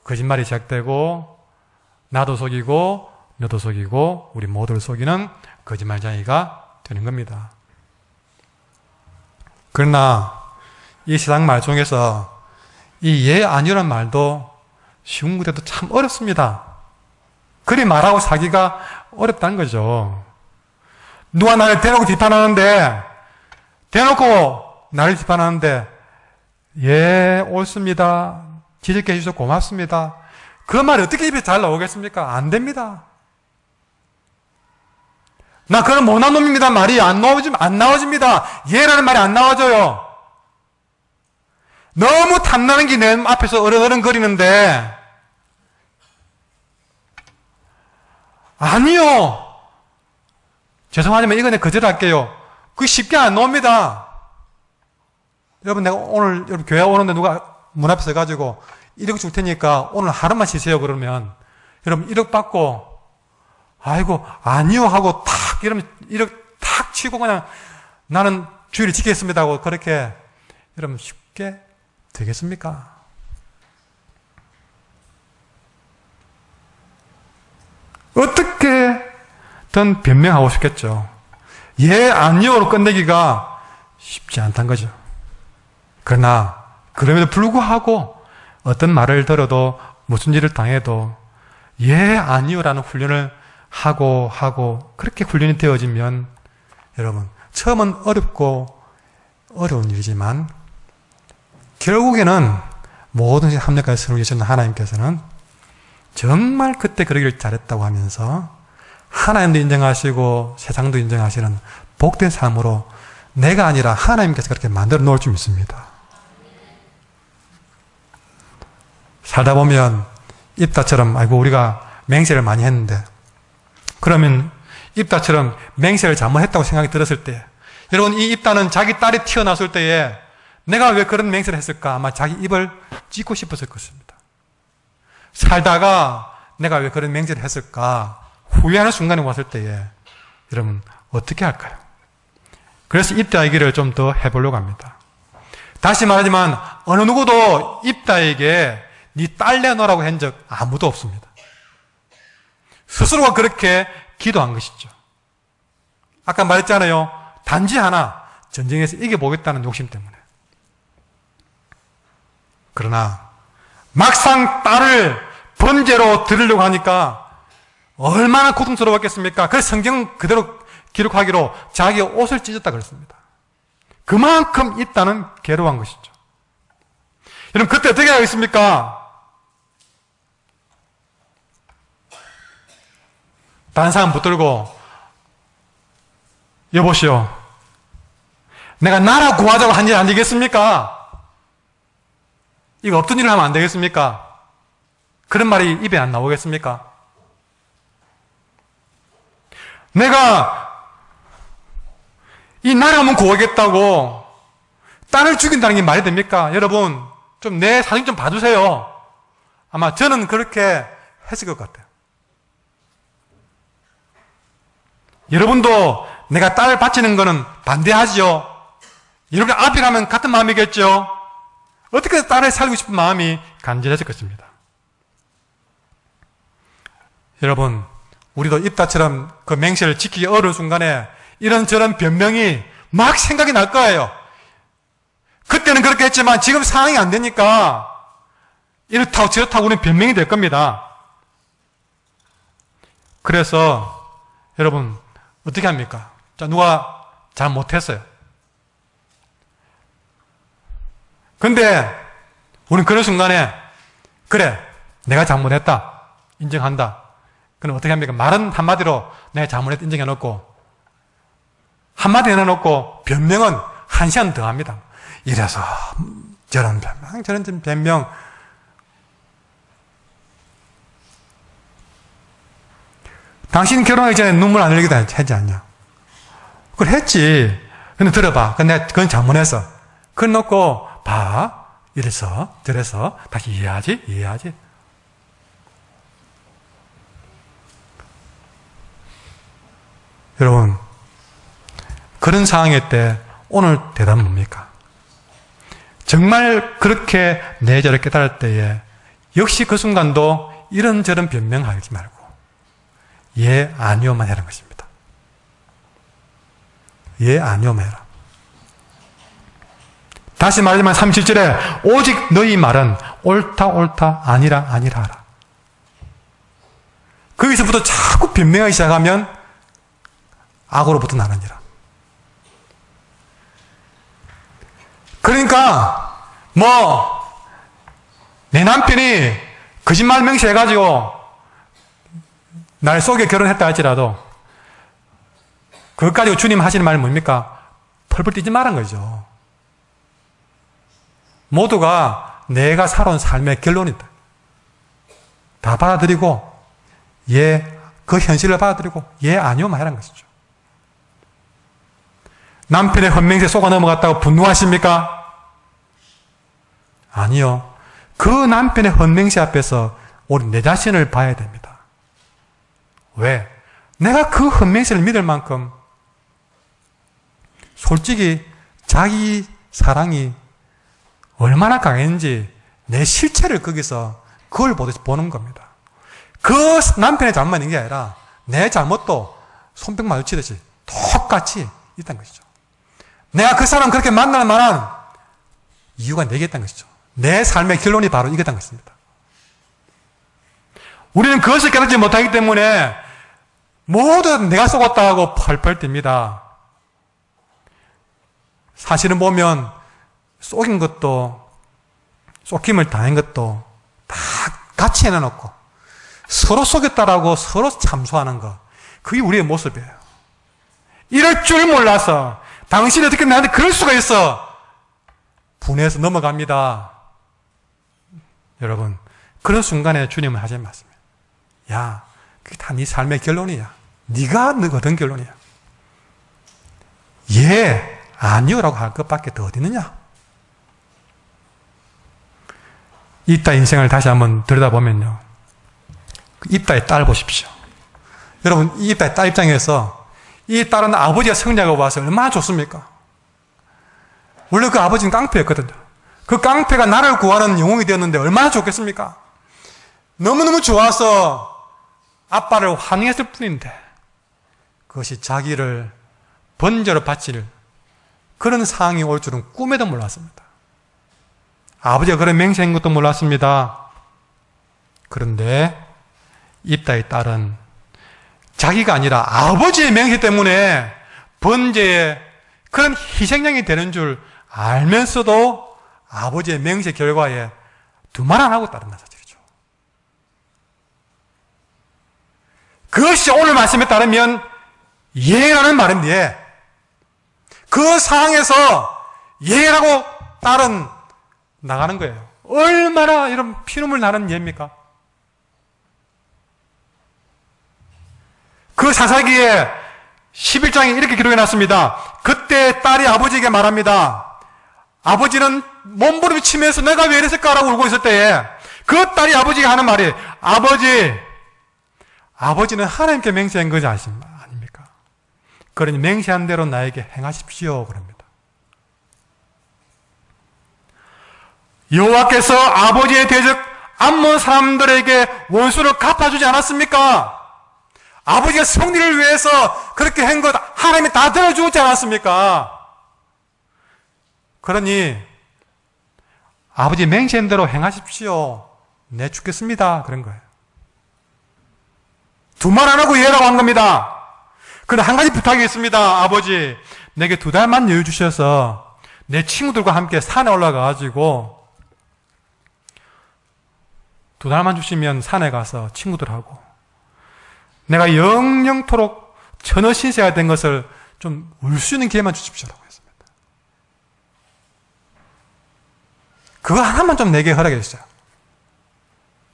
거짓말이 시작되고 나도 속이고 너도 속이고 우리 모두를 속이는 거짓말쟁이가 되는 겁니다. 그러나 이 세상 말 중에서 이 예, 아니요란 말도 쉬운 것도 참 어렵습니다. 그리 말하고 사기가 어렵다는 거죠. 누가 나를 대놓고 비판하는데 예, 옳습니다. 지적해 주셔서 고맙습니다. 그 말이 어떻게 입에 잘 나오겠습니까? 안 됩니다. 나 그런 못난 놈입니다. 말이 안 나와집니다. 예라는 말이 안 나와져요. 너무 탐나는 게 내 앞에서 어른거리는데 아니요. 죄송하지만 이거 내가 거절할게요. 그게 쉽게 안 나옵니다. 여러분 내가 오늘 여러분 교회 오는데 누가 문 앞에 서가지고 1억 줄 테니까 오늘 하루만 쉬세요 그러면 여러분 1억 받고 아이고 아니요 하고 탁 이러면 1억 탁 치고 그냥 나는 주의를 지키겠습니다 하고 그렇게 여러분 쉽게 되겠습니까? 어떻게든 변명하고 싶겠죠. 예, 아니요로 끝내기가 쉽지 않다는 거죠. 그러나 그럼에도 불구하고 어떤 말을 들어도 무슨 일을 당해도 예, 아니요라는 훈련을 하고 그렇게 훈련이 되어지면 여러분 처음은 어렵고 어려운 일이지만 결국에는 모든 것이 합력하여 서로 계시는 하나님께서는 정말 그때 그러기를 잘했다고 하면서 하나님도 인정하시고 세상도 인정하시는 복된 삶으로 내가 아니라 하나님께서 그렇게 만들어 놓을 줄 믿습니다. 살다 보면 입다처럼 아이고 우리가 맹세를 많이 했는데 그러면 입다처럼 맹세를 잘못했다고 생각이 들었을 때 여러분 이 입다는 자기 딸이 태어났을 때에 내가 왜 그런 맹세를 했을까 아마 자기 입을 찢고 싶었을 것입니다. 살다가 내가 왜 그런 맹세를 했을까 후회하는 순간이 왔을 때에 여러분 어떻게 할까요? 그래서 입다 얘기를 좀 더 해보려고 합니다. 다시 말하지만 어느 누구도 입다에게 네 딸 내놓으라고 한 적 아무도 없습니다. 스스로가 그렇게 기도한 것이죠. 아까 말했잖아요. 단지 하나, 전쟁에서 이겨보겠다는 욕심 때문에. 그러나 막상 딸을 번제로 드리려고 하니까 얼마나 고통스러웠겠습니까? 그래서 성경 그대로 기록하기로 자기 옷을 찢었다 그랬습니다. 그만큼 있다는 괴로워한 것이죠. 여러분 그때 어떻게 하겠습니까? 다른 사람 붙들고 여보시오, 내가 나라 구하자고 한 일 아니겠습니까? 이거 없던 일을 하면 안 되겠습니까? 그런 말이 입에 안 나오겠습니까? 내가 이 나라 한번 구하겠다고 딸을 죽인다는 게 말이 됩니까? 여러분 좀 내 사정 좀 봐주세요. 아마 저는 그렇게 했을 것 같아요. 여러분도 내가 딸 바치는 거는 반대하지요? 여러분 앞에 가면 같은 마음이겠죠? 어떻게 딸을 살고 싶은 마음이 간절해질 것입니다. 여러분, 우리도 입다처럼 그 맹세를 지키기 어려운 순간에 이런저런 변명이 막 생각이 날 거예요. 그때는 그렇게 했지만 지금 상황이 안 되니까 이렇다고 저렇다고 우리는 변명이 될 겁니다. 그래서 여러분 어떻게 합니까? 자, 누가 잘 못했어요. 근데 우리는 그런 순간에 그래, 내가 잘못했다 인정한다. 그럼 어떻게 합니까? 말은 한마디로 내가 잘못했다 인정해놓고 한마디 해놓고 변명은 1시간 더 합니다. 이래서 저런 변명 저런 변명. 당신 결혼하기 전에 눈물 안 흘리기도 했지 않냐? 그걸 했지. 근데 들어봐. 근데 그건 잘못했어. 그걸 놓고 봐. 이래서 저래서 다시 이해하지. 여러분 그런 상황일 때 오늘 대답은 뭡니까? 정말 그렇게 내저를 깨달을 때에 역시 그 순간도 이런저런 변명하지 말고 예, 아니요만 해라는 것입니다. 예, 아니요만 해라. 다시 말하지만 37절에 오직 너희 말은 옳다 아니라 하라. 거기서부터 자꾸 변명하기 시작하면 악으로부터 나느니라. 그러니까 내 남편이 거짓말 맹세해가지고 날 속여 결혼했다 할지라도 그것 가지고 주님 하시는 말은 뭡니까? 펄펄 뛰지 말란 거죠. 모두가 내가 살아온 삶의 결론이다. 다 받아들이고 그 현실을 받아들이고 아니요만 하라는 것이죠. 남편의 헌맹세에 속아 넘어갔다고 분노하십니까? 아니요. 그 남편의 헌맹세 앞에서 우리 내 자신을 봐야 됩니다. 왜? 내가 그 헌맹세를 믿을 만큼 솔직히 자기 사랑이 얼마나 강했는지 내 실체를 거기서 그걸 보듯이 보는 겁니다. 그 남편의 잘못만 있는 게 아니라 내 잘못도 손뼉 마주치듯이 똑같이 있다는 것이죠. 내가 그 사람 그렇게 만날 만한 이유가 내게 있다는 것이죠. 내 삶의 결론이 바로 이거다는 것입니다. 우리는 그것을 깨닫지 못하기 때문에 모두 내가 속았다 하고 펄펄 뜁니다. 사실은 보면 속인 것도 속임을 당한 것도 다 같이 해놔놓고 서로 속였다라고 서로 참소하는 것, 그게 우리의 모습이에요. 이럴 줄 몰라서 당신이 어떻게 나한테 그럴 수가 있어 분해해서 넘어갑니다. 여러분 그런 순간에 주님은 하신 말씀이에요. 야, 그게 다 네 삶의 결론이야. 네가 얻은 결론이야. 예, 아니요라고 할 것밖에 더 어디 있느냐. 입다 인생을 다시 한번 들여다보면요, 입다의 딸 보십시오. 여러분 이 입다의 딸 입장에서 이 딸은 아버지가 성장하고 와서 얼마나 좋습니까? 원래 그 아버지는 깡패였거든요. 그 깡패가 나를 구하는 영웅이 되었는데 얼마나 좋겠습니까? 너무너무 좋아서 아빠를 환영했을 뿐인데 그것이 자기를 번제로 바칠 그런 상황이 올 줄은 꿈에도 몰랐습니다. 아버지가 그런 맹세한 것도 몰랐습니다. 그런데 입다의 딸은 자기가 아니라 아버지의 맹세 때문에 번제의 그런 희생양이 되는 줄 알면서도 아버지의 맹세 결과에 두말 안 하고 따른다는 사실이죠. 그것이 오늘 말씀에 따르면 예라는 말인데 그 상황에서 예라고 딸은 나가는 거예요. 얼마나 이런 피눈물 나는 예입니까? 그 사사기에 11장에 이렇게 기록해놨습니다. 그때 딸이 아버지에게 말합니다. 아버지는 몸부림을 치면서 내가 왜 이랬을까라고 울고 있을 때에 그 딸이 아버지가 하는 말이 아버지는 하나님께 맹세한 것이 아닙니까? 그러니 맹세한 대로 나에게 행하십시오. 그럽니다. 여호와께서 아버지의 대적 암몬 사람들에게 원수를 갚아주지 않았습니까? 아버지가 성리를 위해서 그렇게 한 것 하나님이 다 들어주지 않았습니까? 그러니 아버지 맹세한 대로 행하십시오. 내 죽겠습니다. 그런 거예요. 두말 안 하고 예라고 한 겁니다. 그런데 한 가지 부탁이 있습니다. 아버지, 내게 2달만 여유 주셔서 내 친구들과 함께 산에 올라가가지고 2달만 주시면 산에 가서 친구들하고 내가 영영토록 천하 신세가 된 것을 좀 울 수 있는 기회만 주십시오라고 했습니다. 그거 하나만 좀 내게 허락해 주세요.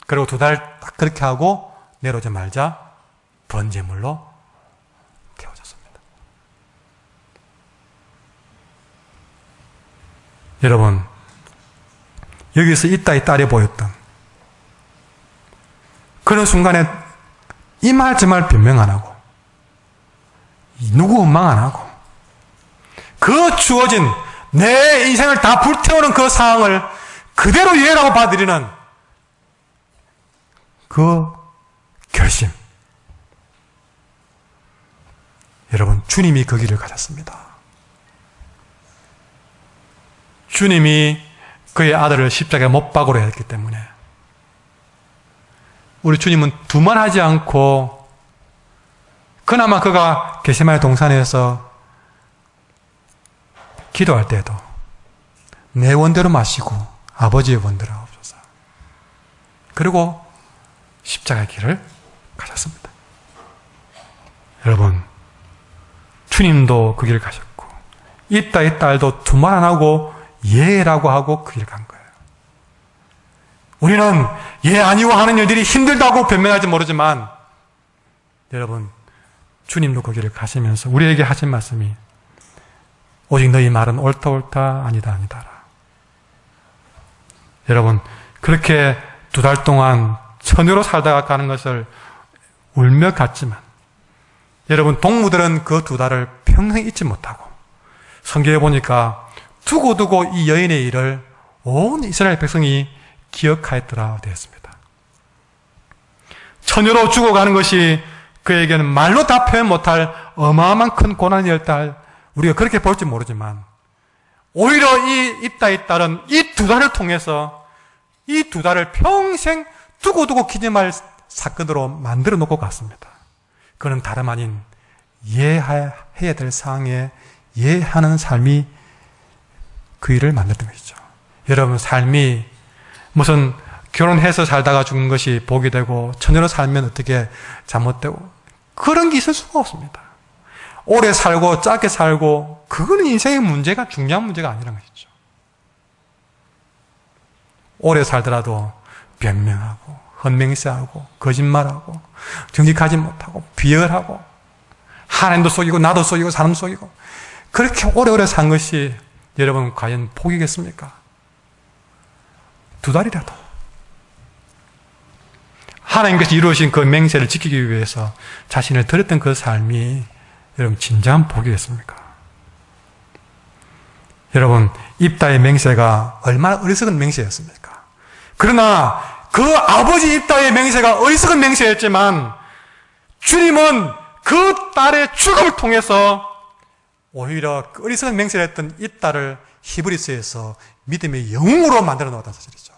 그리고 2달 딱 그렇게 하고 내려오지 말자 번제물로 태워졌습니다. 여러분, 여기서 이따의 딸이 보였던 그런 순간에 이 말 저 말 변명 안 하고 누구 원망 안 하고 그 주어진 내 인생을 다 불태우는 그 상황을 그대로 예라고 받아들이는 그 결심. 여러분, 주님이 그 길을 가셨습니다. 주님이 그의 아들을 십자가에 못 박으려 했기 때문에 우리 주님은 두말하지 않고 그나마 그가 겟세마네 동산에서 기도할 때에도 내 원대로 마시고 아버지의 원대로 하옵소서. 그리고 십자가의 길을 가셨습니다. 여러분, 주님도 그 길을 가셨고 이 딸도 두말 안 하고 예라고 하고 그 길을 간 거예요. 우리는 예 아니고 하는 일들이 힘들다고 변명할지 모르지만 여러분, 주님도 그 길을 가시면서 우리에게 하신 말씀이 오직 너희 말은 옳다 옳다 아니다 아니다라. 여러분, 그렇게 2달 동안 처녀로 살다가 가는 것을 울며 갔지만 여러분, 동무들은 그 2달을 평생 잊지 못하고 성경에 보니까 두고두고 이 여인의 일을 온 이스라엘 백성이 기억하였더라 되었습니다. 처녀로 죽어가는 것이 그에게는 말로 다 표현 못할 어마어마한 큰 고난이었다. 우리가 그렇게 볼지 모르지만 오히려 이 입다의 딸은 이 2달을 통해서 이 2달을 평생 두고두고 기념할 사건으로 만들어 놓고 갔습니다. 그는 다름 아닌 예해야 될 상황에 예하는 삶이 그 일을 만들었던 것이죠. 여러분, 삶이 무슨 결혼해서 살다가 죽는 것이 복이 되고 처녀로 살면 어떻게 잘못되고 그런 게 있을 수가 없습니다. 오래 살고 짧게 살고 그거는 인생의 문제가 중요한 문제가 아니라는 것이죠. 오래 살더라도 변명하고 헛맹세하고 거짓말하고 정직하지 못하고 비열하고 하나님도 속이고 나도 속이고 사람도 속이고 그렇게 오래오래 산 것이 여러분 과연 복이겠습니까? 2달이라도 하나님께서 이루어진 그 맹세를 지키기 위해서 자신을 드렸던 그 삶이 여러분 진정한 복이겠습니까? 여러분, 입다의 맹세가 얼마나 어리석은 맹세였습니까? 그러나 그 아버지 입다의 맹세가 어리석은 맹세였지만 주님은 그 딸의 죽음을 통해서 오히려 그 어리석은 맹세를 했던 이 딸을 히브리서에서 믿음의 영웅으로 만들어 놓았다는 사실이죠.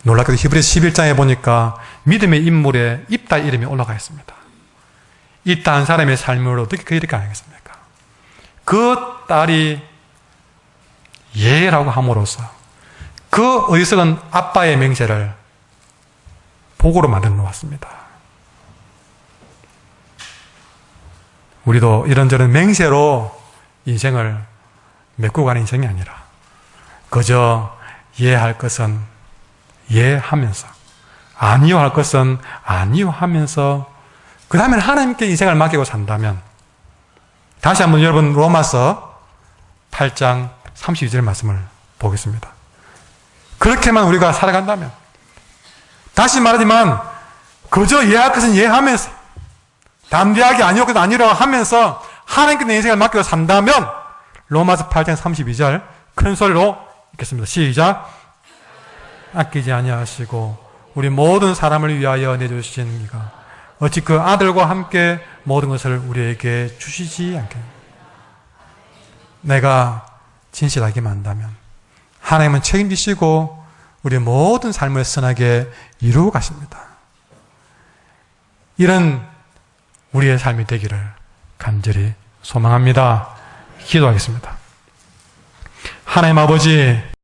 놀랍게도 히브리서 11장에 보니까 믿음의 인물에 이 딸 이름이 올라가 있습니다. 이 딸 한 사람의 삶으로 어떻게 이렇게 알겠습니까? 그 딸이 예라고 함으로써 그 어리석은 아빠의 맹세를 복으로 만들어 놓았습니다. 우리도 이런저런 맹세로 인생을 메꾸고 가는 인생이 아니라 그저 예할 것은 예하면서 아니요 할 것은 아니요 하면서 그 다음에 하나님께 인생을 맡기고 산다면 다시 한번 여러분 로마서 8장 32절 말씀을 보겠습니다. 그렇게만 우리가 살아간다면 다시 말하지만 그저 예할 것은 예하면서 담대하게 아니요 것은 아니라고 하면서 하나님께 내 인생을 맡기고 산다면 로마서 8장 32절 큰 소리로 읽겠습니다. 시작. 아끼지 아니하시고 우리 모든 사람을 위하여 내주신 이가 어찌 그 아들과 함께 모든 것을 우리에게 주시지 않겠느냐. 내가 진실하게만 한다면 하나님은 책임지시고 우리 모든 삶을 선하게 이루어 가십니다. 이런 우리의 삶이 되기를 간절히 소망합니다. 기도하겠습니다. 하나님 아버지,